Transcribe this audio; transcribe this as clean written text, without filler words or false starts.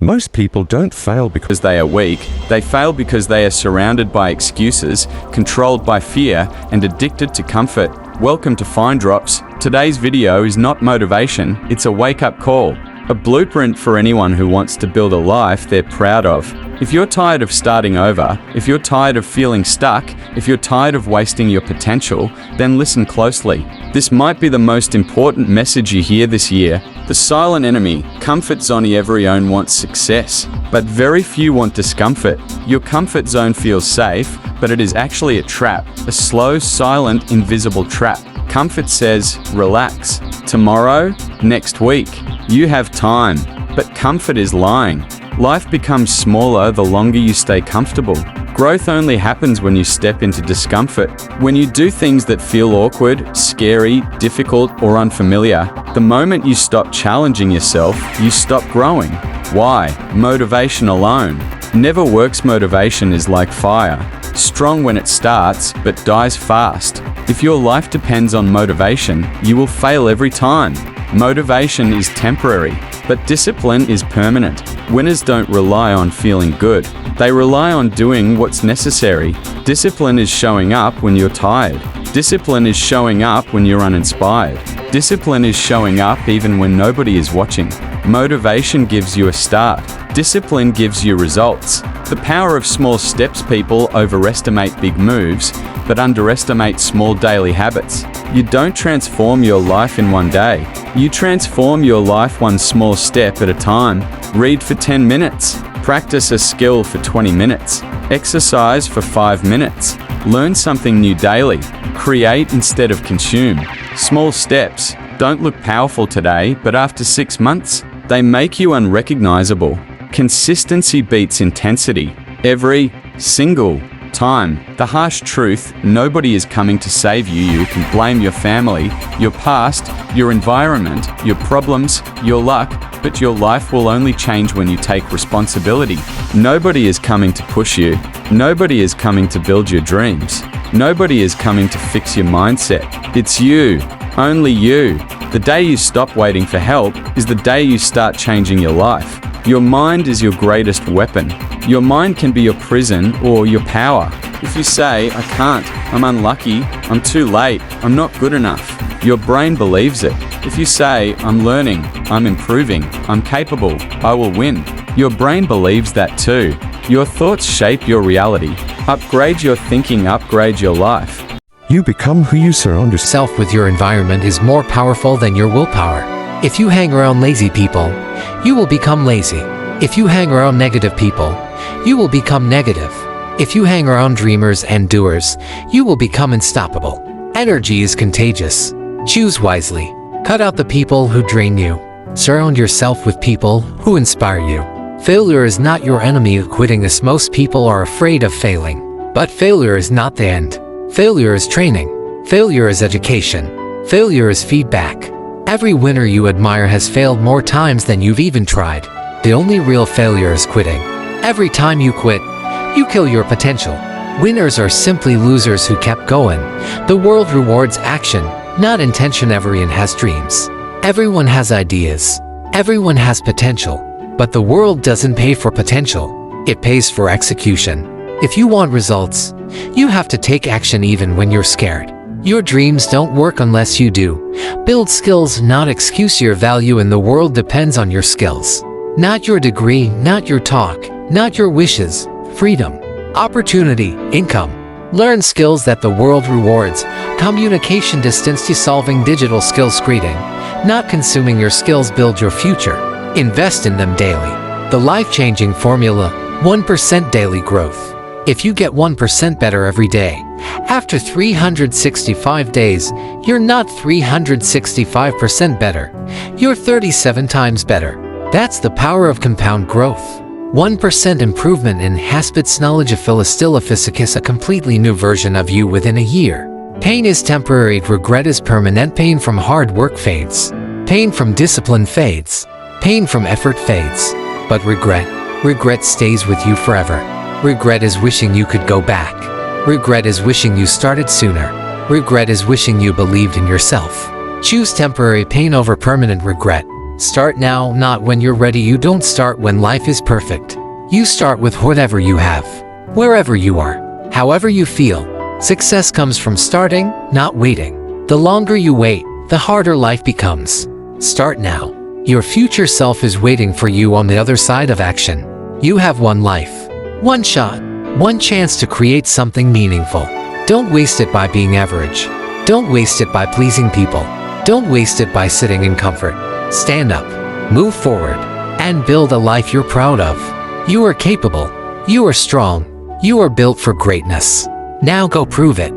Most people don't fail because they are weak. They fail because they are surrounded by excuses, controlled by fear, and addicted to comfort. Welcome to Fine Drops. Today's video is not motivation, it's a wake-up call. A blueprint for anyone who wants to build a life they're proud of. If you're tired of starting over, if you're tired of feeling stuck, if you're tired of wasting your potential, then listen closely. This might be the most important message you hear this year. The silent enemy, comfort zone. Everyone wants success, but very few want discomfort. Your comfort zone feels safe, but it is actually a trap, a slow, silent, invisible trap. Comfort says, relax. Tomorrow, next week, you have time. But comfort is lying. Life becomes smaller the longer you stay comfortable. Growth only happens when you step into discomfort. When you do things that feel awkward, scary, difficult, or unfamiliar, the moment you stop challenging yourself, you stop growing. Why? Motivation alone never works. Motivation is like fire, strong when it starts, but dies fast. If your life depends on motivation, you will fail every time. Motivation is temporary, but discipline is permanent. Winners don't rely on feeling good. They rely on doing what's necessary. Discipline is showing up when you're tired. Discipline is showing up when you're uninspired. Discipline is showing up even when nobody is watching. Motivation gives you a start. Discipline gives you results. The power of small steps. People overestimate big moves, but underestimate small daily habits. You don't transform your life in one day. You transform your life one small step at a time. Read for 10 minutes. Practice a skill for 20 minutes. Exercise for 5 minutes. Learn something new daily. Create instead of consume. Small steps don't look powerful today, but after 6 months, they make you unrecognizable. Consistency beats intensity every single time. The harsh truth: nobody is coming to save you. You can blame your family, your past, your environment, your problems, your luck, but your life will only change when you take responsibility. Nobody is coming to push you. Nobody is coming to build your dreams. Nobody is coming to fix your mindset. It's you, only you. The day you stop waiting for help is the day you start changing your life. Your mind is your greatest weapon. Your mind can be your prison or your power. If you say, I can't, I'm unlucky, I'm too late, I'm not good enough, your brain believes it. If you say, I'm learning, I'm improving, I'm capable, I will win, your brain believes that too. Your thoughts shape your reality. Upgrade your thinking, upgrade your life. you become who you surround yourself. Self with your environment is more powerful than your willpower. If you hang around lazy people, you will become lazy. If you hang around negative people, you will become negative. If you hang around dreamers and doers, you will become unstoppable. Energy is contagious. Choose wisely. Cut out the people who drain you. Surround yourself with people who inspire you. Failure is not your enemy. Quitting is most people are afraid of failing. But failure is not the end. Failure is training. Failure is education. Failure is feedback. Every winner you admire has failed more times than you've even tried. The only real failure is quitting. Every time you quit, you kill your potential. Winners are simply losers who kept going. The world rewards action, not intention. Everyone has dreams. Everyone has ideas. Everyone has potential. But the world doesn't pay for potential. It pays for execution. If you want results, you have to take action even when you're scared. Your dreams don't work unless you do. Build skills, not excuse. Your value in the world depends on your skills. Not your degree, not your talk, not your wishes. Freedom, opportunity, income. Learn skills that the world rewards. Communication, distance to solving, digital skills, greeting. Not consuming your skills build your future. Invest in them daily. The life-changing formula, 1% daily growth. If you get 1% better every day, after 365 days, you're not 365% better. You're 37 times better. That's the power of compound growth. 1% improvement in habits. Knowledge of philosophy, a completely new version of you within a year. Pain is temporary, regret is permanent. Pain from hard work fades. Pain from discipline fades. Pain from effort fades. But regret stays with you forever. Regret is wishing you could go back. Regret is wishing you started sooner. Regret is wishing you believed in yourself. Choose temporary pain over permanent regret. Start now, not when you're ready. You don't start when life is perfect. You start with whatever you have. Wherever you are, however you feel. Success comes from starting, not waiting. The longer you wait, the harder life becomes. Start now. Your future self is waiting for you on the other side of action. You have one life, one shot, one chance to create something meaningful. Don't waste it by being average. Don't waste it by pleasing people. Don't waste it by sitting in comfort. Stand up, move forward, and build a life you're proud of. You are capable. You are strong. You are built for greatness. Now go prove it.